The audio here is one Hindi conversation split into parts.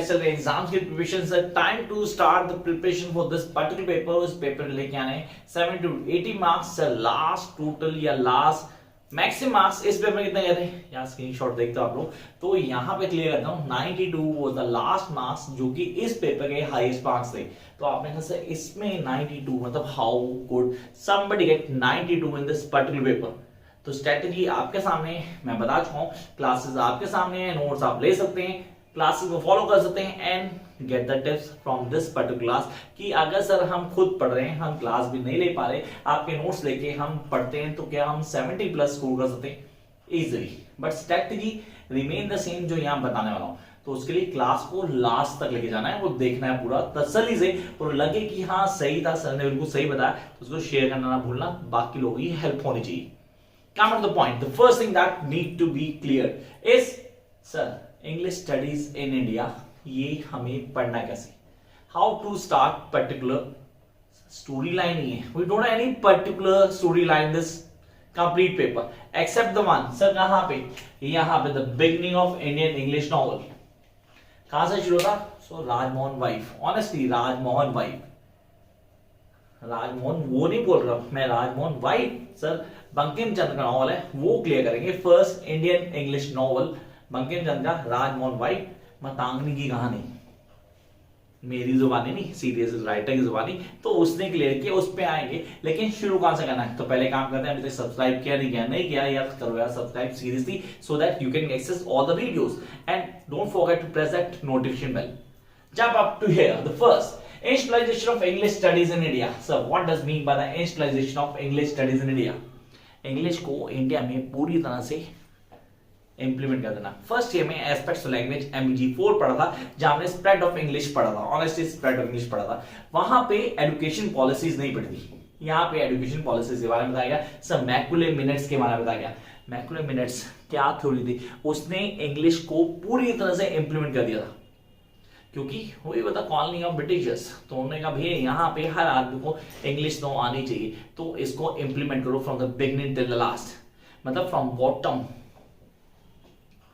कैसे चल रहे हैं एग्जाम्स की preparation sir? Time to start the preparation for this particular paper. उस पेपर लेके आने 70 to 80 मार्क्स लास्ट टोटल या लास्ट मैक्सिमम मार्क्स। इस पेपर में कितने गए थे यहाँ स्क्रीनशॉट देखते हो आप लोग, तो यहाँ पे क्लियर करता हूँ 92 वाज द लास्ट मार्क्स जो कि इस पेपर के हाईएस्ट मार्क्स थे। तो आपने कहा सर इसमें 92 मतलब how could somebody get 92 in this particular paper? तो स्ट्रेटेजी आपके सामने, मैं बता चुका हूँ, क्लासेस आपके सामने है, नोट्स आप ले सकते हैं, क्लासेस को फॉलो कर सकते हैं and get the tips from this particular class. कि अगर सर हम खुद पढ़ रहे हैं, हम क्लास भी नहीं ले पा रहे, आपके नोट्स लेके हम पढ़ते हैं, तो क्या हम 70 प्लस स्कोर कर सकते हैं easily? But strategy remain the same जो यहाँ बताने वाला हूँ। तो उसके लिए क्लास को लास्ट तक लेके जाना है, वो देखना है पूरा तसल्ली से, और लगे कि हाँ सही था, सर ने बिल्कुल सही बताया, तो उसको शेयर करना ना भूलना, बाकी लोगों की हेल्प होनी चाहिए। Come to the point. The first thing that need to be clear is, sir, English studies in India, ये हमें पढ़ना कैसे? How to start particular storyline नहीं है. We don't have any particular storyline this complete paper except the one. Sir कहाँ पे? यहाँ पे the beginning of Indian English novel. कहाँ से शुरू था? So Rajmohan wife. Honestly, Rajmohan wife. Rajmohan वो नहीं बोल रहा मैं, राजमोहन वाइफ सर बंकिम चंद्र का नॉवल है, वो क्लियर करेंगे। First Indian English novel Bankim Chandra का राजमोहन वाइफ, मतांगनी की कहानी, मेरी जुबानी नहीं, सीरियस राइटर की जुबानी, तो उसने क्लियर किया, उस पे आएंगे। लेकिन शुरू कहां से करना है? तो पहले काम करते हैं, अभी तक सब्सक्राइब किया नहीं किया यार करो यार subscribe seriously, so that you can access all the videos and don't forget to press that notification bell. Jump up to here the first institutionalization of English studies in India. So what does mean by the institutionalization of English studies in India? English को इंडिया में पूरी तरह से इंप्लीमेंट कर देना। फर्स्ट ईयर में एस्पेक्ट्स ऑफ लैंग्वेज MG4 पढ़ा था, जहां हमने स्प्रेड ऑफ इंग्लिश पढ़ा था, ऑनेस्टली स्प्रेड ऑफ इंग्लिश पढ़ा था। वहां पे एजुकेशन पॉलिसीज नहीं पढ़ी थी, यहाँ पे एजुकेशन पॉलिसीज के बारे में बताया गया, सब मैकुले मिनट्स के बारे में बताया गया। मैकुले मिनट्स क्या थ्योरी थी? उसने इंग्लिश को पूरी तरह से इंप्लीमेंट कर दिया था, क्योंकि वही बता कॉलोनी ऑफ ब्रिटिशर्स, तो उन्होंने कहा भैया यहाँ पे हर आदमी को इंग्लिश तो आनी चाहिए, तो इसको इंप्लीमेंट करो from the beginning till the last, मतलब फ्रॉम बॉटम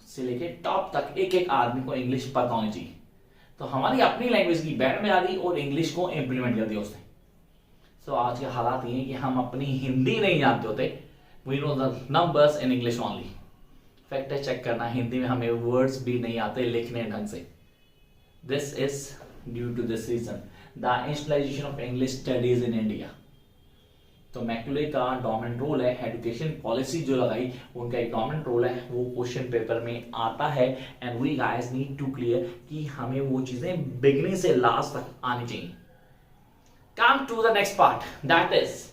से लेके टॉप तक एक एक आदमी को इंग्लिश पता होनी चाहिए। तो हमारी अपनी लैंग्वेज की बैंड में आ दी और इंग्लिश को इंप्लीमेंट कर दिया उसने। सो आज के हालात ये हैं कि हम अपनी हिंदी नहीं जानते होते, we know the numbers in English only. Fact है चेक करना, हिंदी में हमें वर्ड्स भी नहीं आते लिखने ढंग से। This is due to this reason, the institutionalization of English studies in India. तो मैकुले का डोमिनेंट रोल है, एजुकेशन पॉलिसी जो लगाई उनका एक डोमिनेंट रोल है, वो क्वेश्चन पेपर में आता है and we guys need to clear कि हमें वो चीजें बिगनिंग से लास्ट तक आनी चाहिए। Come to the next part, that is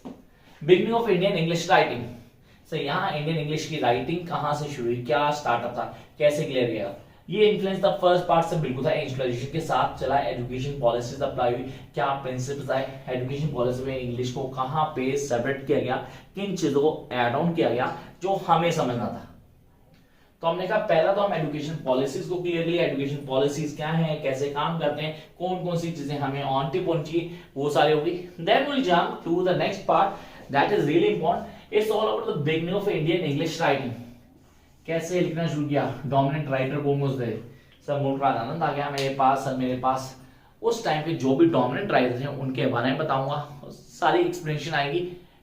beginning of Indian English writing. So यहाँ इंडियन इंग्लिश की राइटिंग कहाँ से शुरू हुई, क्या स्टार्टअप था, कैसे क्लियर किया? ये इन्फ्लुएंस द फर्स्ट पार्ट से बिल्कुल था, इंस्टीट्यूशनलाइजेशन के साथ चला, एजुकेशन पॉलिसीज अप्लाई हुई, क्या प्रिंसिपल्स आए, एजुकेशन पॉलिसी में इंग्लिश को कहां पे सेपरेट किया गया, किन चीजों को ऐड ऑन किया गया जो हमें समझना था। तो हमने कहा पहला तो हम एजुकेशन पॉलिसीज को क्लियर किया, एजुकेशन पॉलिसीज क्या है, कैसे काम करते हैं, कौन कौन सी चीजें हमें ऑन टिप होनी चाहिए, वो सारी होगी। Then will jump to the next part that is really important, it's all about the beginning of Indian English writing. कैसे लिखना शुरू किया, डोमिनेंट राइटर कौन कौन थे? सर मोटराज आनंद आ गया मेरे पास, सर मेरे पास उस टाइम पे जो भी डोमिनेंट राइटर थे उनके बारे में बताऊंगा, सारी एक्सप्लेनेशन आएगी,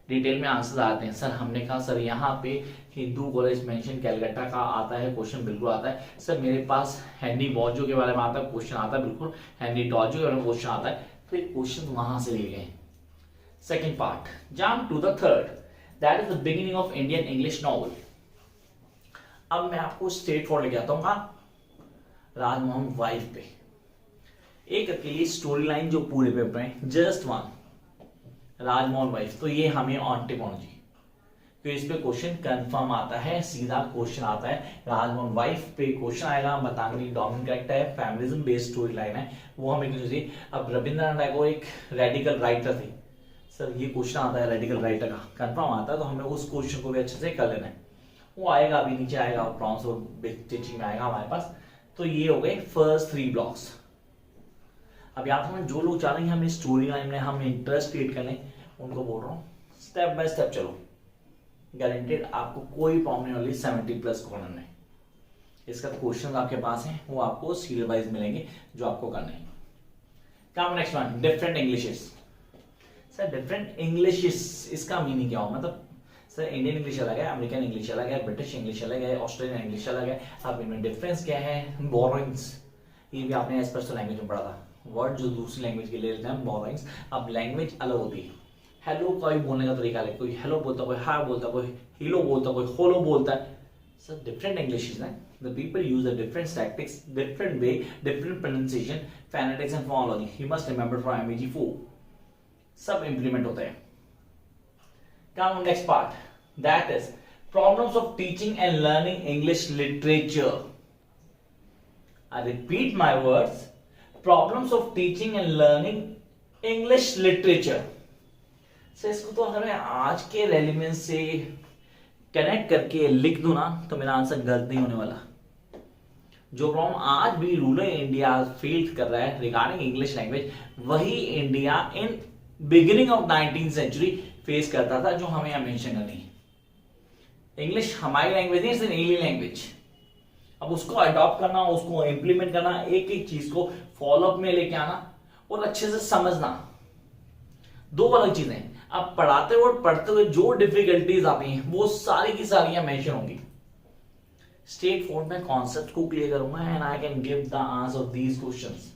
डिटेल में आंसर आते हैं। सर हमने कहा सर यहाँ पे हिंदू कॉलेज मेंशन कैलकाटा का आता है, क्वेश्चन बिल्कुल आता है। सर मेरे पास हेनरी बॉर्जो के बारे में आता है, क्वेश्चन आता है बिल्कुल, हेनरी डॉर्जो के बारे में क्वेश्चन आता है, तो एक क्वेश्चन वहां से लिए गए। Second part, jump to the third, that is the beginning of Indian English novel. अब मैं आपको स्ट्रेट फॉरवर्ड लेके आता हूँ राजमोहन वाइफ पे, एक अकेली स्टोरी लाइन जो पूरे पेपर में, जस्ट वन राजमोहन वाइफ। तो ये हमें ऑन टिप होना चाहिए, तो इस पे क्वेश्चन कंफर्म आता है, सीधा क्वेश्चन आता है राजमोहन वाइफ पे क्वेश्चन आएगा। मतांगनी डोमिनेंट कैरेक्टर है, फैमिलिज्म बेस्ड स्टोरी लाइन है, वो हमें चाहिए। अब रविंद्रनाथ टैगोर एक रेडिकल राइटर थे, सर ये क्वेश्चन आता है रेडिकल राइटर का, कंफर्म आता है, तो हमें उस क्वेश्चन को भी अच्छे से कर लेना है, वो आएगा अभी नीचे आएगा, प्रॉन्स और टीचिंग में आएगा हमारे पास। तो ये हो गए फर्स्ट 3 ब्लॉक्स। अब याद रखना जो लोग चाह रहे हैं हमें स्टोरी लाइन में हम इंटरेस्ट क्रिएट करें, उनको बोल रहा हूँ स्टेप बाय स्टेप चलो, गारंटेड आपको कोई प्रॉब्लम नहीं होगी 70 प्लस कॉर्नर में। इसका क्वेश्चन आपके पास है, वो आपको सीरियल वाइज मिलेंगे जो आपको करने हैं। Come next one, different Englishes. Sir different Englishes इसका मीनिंग क्या हो, मतलब सर इंडियन इंग्लिश अलग है, अमेरिकन इंग्लिश अलग है, ब्रिटिश इंग्लिश अलग है, ऑस्ट्रेलियन इंग्लिश अलग है। अब इनमें डिफरेंस क्या है? बोरोइंग्स, ये भी आपने एस्पेक्ट लैंग्वेज में पढ़ा था, वर्ड जो दूसरी लैंग्वेज के लिए लेते हैं बोरोइंग्स। अब लैंग्वेज अलग होती है, हेलो का भी बोलने का तरीका अलग, कोई हेलो बोलता, कोई हाय बोलता, कोई हीलो बोलता, कोई होलो बोलता है। सर डिफरेंट इंग्लिश है, the people use the different tactics, different way, different pronunciation, phonetics and phonology. You must remember from MEG4 सब implement होते हैं। Come on next part, that is problems of teaching and learning English literature. I repeat my words, problems of teaching and learning English literature. So इसको तो अगर मैं आज के रेलिवेंस से कनेक्ट करके लिख दूं ना तो मेरा आंसर गलत नहीं होने वाला। जो प्रॉब्लम आज भी रूरल इंडिया फेल कर रहा है रिगार्डिंग इंग्लिश लैंग्वेज, वही India in beginning of 19th century face करता था, जो हमें यहां मेंशन करनी है। इंग्लिश हमारी लैंग्वेज नहीं, सिर्फ एलियन लैंग्वेज। अब उसको अडॉप्ट करना, उसको इंप्लीमेंट करना, एक एक चीज को फॉलोअप में लेके आना और अच्छे से समझना, दो अलग चीजें। अब पढ़ाते हुए पढ़ते हुए जो डिफिकल्टीज आती हैं वो सारी की सारी यहां मेंशन होंगी। स्ट्रेट फॉरवर्ड में कॉन्सेप्ट को क्लियर करूंगा and I can give the answer of these questions.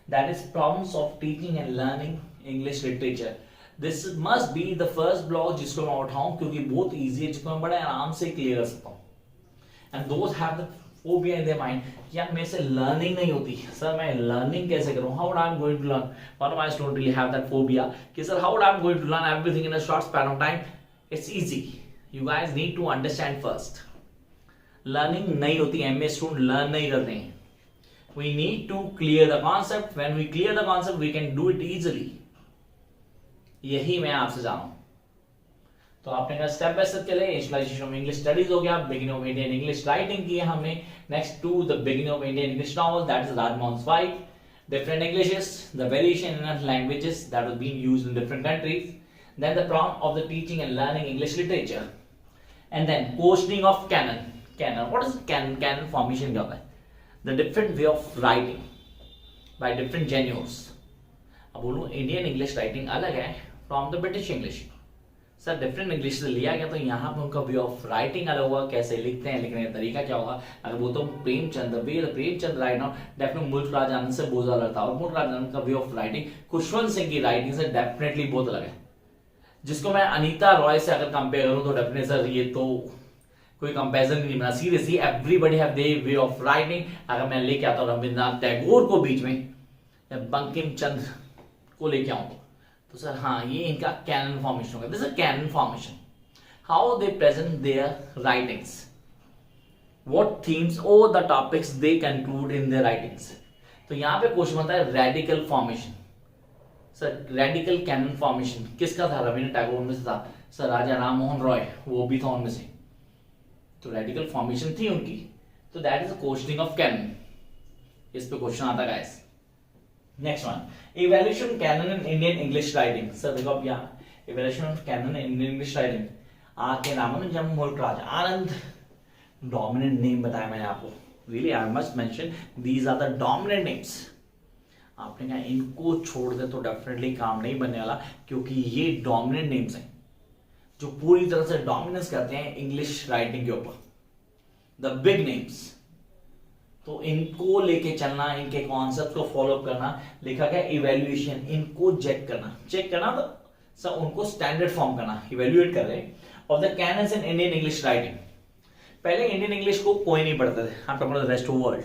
That is problems of teaching and learning English literature. This must be the first blog जिसको मैं उठाऊं, क्योंकि बहुत ईजी है, जिसको मैं बड़े आराम से क्लियर कर सकता हूं। And those have the phobia in their mind, यार मेरे से लर्निंग नहीं होती, सर मैं लर्निंग कैसे करूं, how I am going to learn. One of my student really have that phobia कि sir how I am going to learn everything in a short span of time. It's easy, you guys need to understand first, learning नहीं होती, एमए स्टूडेंट लर्न नहीं करते हैं। We need to clear the concept, when we clear the concept we can do it easily. यही मैं आपसे जानूं। तो आपने कहा स्टेप बाय स्टेप चले, इंस्टॉलेशन ऑफ इंग्लिश स्टडीज हो गया, beginning of Indian English writing की है हमने, next to the beginning of Indian English novel, that is Rajmohan wife, different Englishes, the variation in languages that was being used in different countries, then the problem of the teaching and learning English literature, and then questioning of canon. Canon, what is canon? Canon formation क्या होता है? The different way of writing by different genres. अब बोलूं इंडियन इंग्लिश राइटिंग अलग है from the British English, sir different English से लिया गया, तो यहाँ पे उनका वे ऑफ राइटिंग अलग होगा, कैसे लिखते हैं, लिखने का तरीका क्या होगा। अगर वो तो प्रेमचंद राइट नाउ डेफिनेटली मुल्क राज आनंद से बहुत ज्यादा था, और मुल्क राज आनंद का वे ऑफ राइटिंग खुशवंत सिंह की राइटिंग से डेफिनेटली बहुत अलग है। जिसको मैं अनीता रॉय से अगर कंपेयर करूं तो डेफिनेटली सर ये तो कोई कंपेरिजन नहीं बना। Seriously everybody have their way of writing. अगर मैं लेके आता हूं रविंद्रनाथ टैगोर को बीच में, बंकिम चंद्र को लेके आऊं, तो सर हाँ ये इनका कैनन फॉर्मेशन होगा। This is canon formation, how they present their writings, what themes or the topics they conclude in their writings. तो यहां पे क्वेश्चन बनता है radical formation. Sir radical canon formation किसका था? रविंद्र टैगोर में से था। सर राजा राम मोहन रॉय वो भी था उनमें से, तो रेडिकल फॉर्मेशन थी उनकी। तो that is questioning of canon, इस पे क्वेश्चन आता है guys. Next one, evaluation canon in Indian English writing. Sir देखो अब यहाँ evaluation of canon in Indian English writing, R K Ramanujam, जम मुल्क राज आनंद, डोमिनेंट नेम बताया मैंने आपको, really I must mention these are the dominant names. आपने कहा इनको छोड़ दे तो डेफिनेटली काम नहीं बनने वाला, क्योंकि ये डोमिनेंट नेम्स हैं जो पूरी तरह से डोमिनेंस करते हैं इंग्लिश राइटिंग के ऊपर, द बिग नेम्स। तो इनको लेके चलना, इनके कॉन्सेप्ट को फॉलो करना। लिखा गया इवैल्यूएशन, इनको चेक करना तो सर उनको स्टैंडर्ड फॉर्म करना, इवैल्यूएट कर रहे of the canons in Indian English writing. पहले इंडियन इंग्लिश को कोई नहीं पढ़ते थे, हम talking about the rest of world,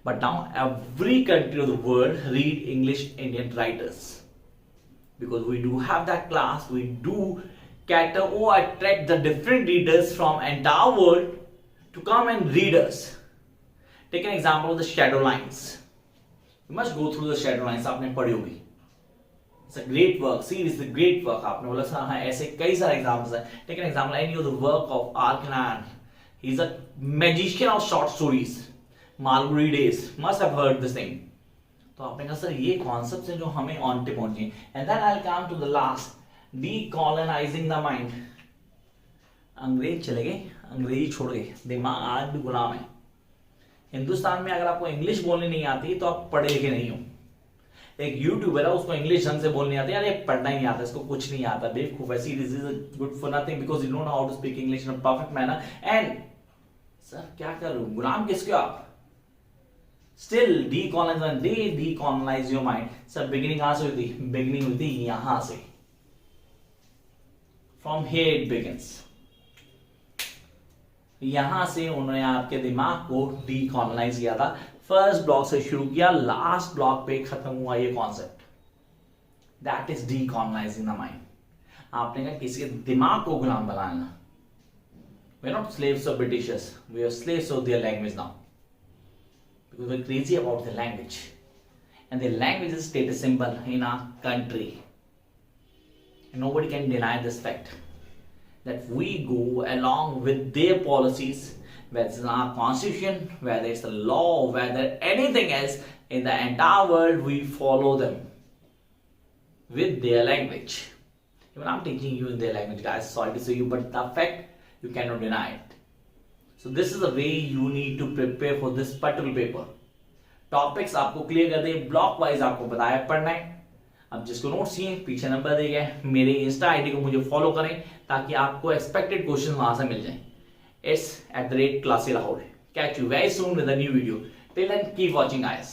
but now every country of the world read English Indian writers, because we do have that class, we do cater or attract the different readers from entire world to come and read us. Take an example of the shadow lines. You must go through the shadow lines. आपने पढ़ी होगी. It's a great work. Series the great work. आपने बोला सर हाँ ऐसे कई सारे examples हैं. Take an example. Any of the work of R. Kenan. He's a magician of short stories. Malgudi Days. Must have heard this thing. तो आपने कहा सर ये concepts हैं जो हमें on पे पहुंचे. And then I'll come to the last. Decolonizing the mind. अंग्रेज चले गए, अंग्रेजी छोड़ गए, दिमाग आज भी गुलाम है। हिंदुस्तान में अगर आपको इंग्लिश बोलनी नहीं आती तो आप पढ़े लिखे नहीं हो। एक यूट्यूबर है, उसको इंग्लिश ढंग से बोलनी आती है, यार ये पढ़ना ही नहीं आता, इसको कुछ नहीं आता, बेवकूफ है, this is good for nothing because you don't know how to speak English in a perfect manner. And sir क्या करूं, गुलाम किसके हो आप? Still decolonize your mind. Sir beginning कहां से हुई थी? बिगिनिंग हुई थी यहां से, फ्रॉम हियर इट बिगिंस। यहां से उन्होंने आपके दिमाग को डीकॉलोनाइज किया था। फर्स्ट ब्लॉक से शुरू किया, लास्ट ब्लॉक पे खत्म हुआ ये concept. That is decolonizing the mind. आपने कहा किसी के दिमाग को गुलाम बनाना। We are not slaves of Britishers, we are slaves of their language now because we're crazy about the language, and the language is status symbol in our country, and nobody can deny this fact that we go along with their policies, whether it's in our constitution, whether it's the law, whether anything else in the entire world, we follow them with their language. Even I'm teaching you in their language, guys, sorry to say you, but the fact you cannot deny it. So this is the way you need to prepare for this particular paper. Topics आपको क्लियर कर दे, ब्लॉक वाइज आपको बताया पढ़ना है। अब जिसको नोट्स चाहिए पीछे नंबर दिए गए, मेरे इंस्टा आईडी को मुझे फॉलो करें ताकि आपको एक्सपेक्टेड क्वेश्चन वहां से मिल जाए। It's @classy_rahul. Catch you very soon with a new video. Till then, keep watching, guys.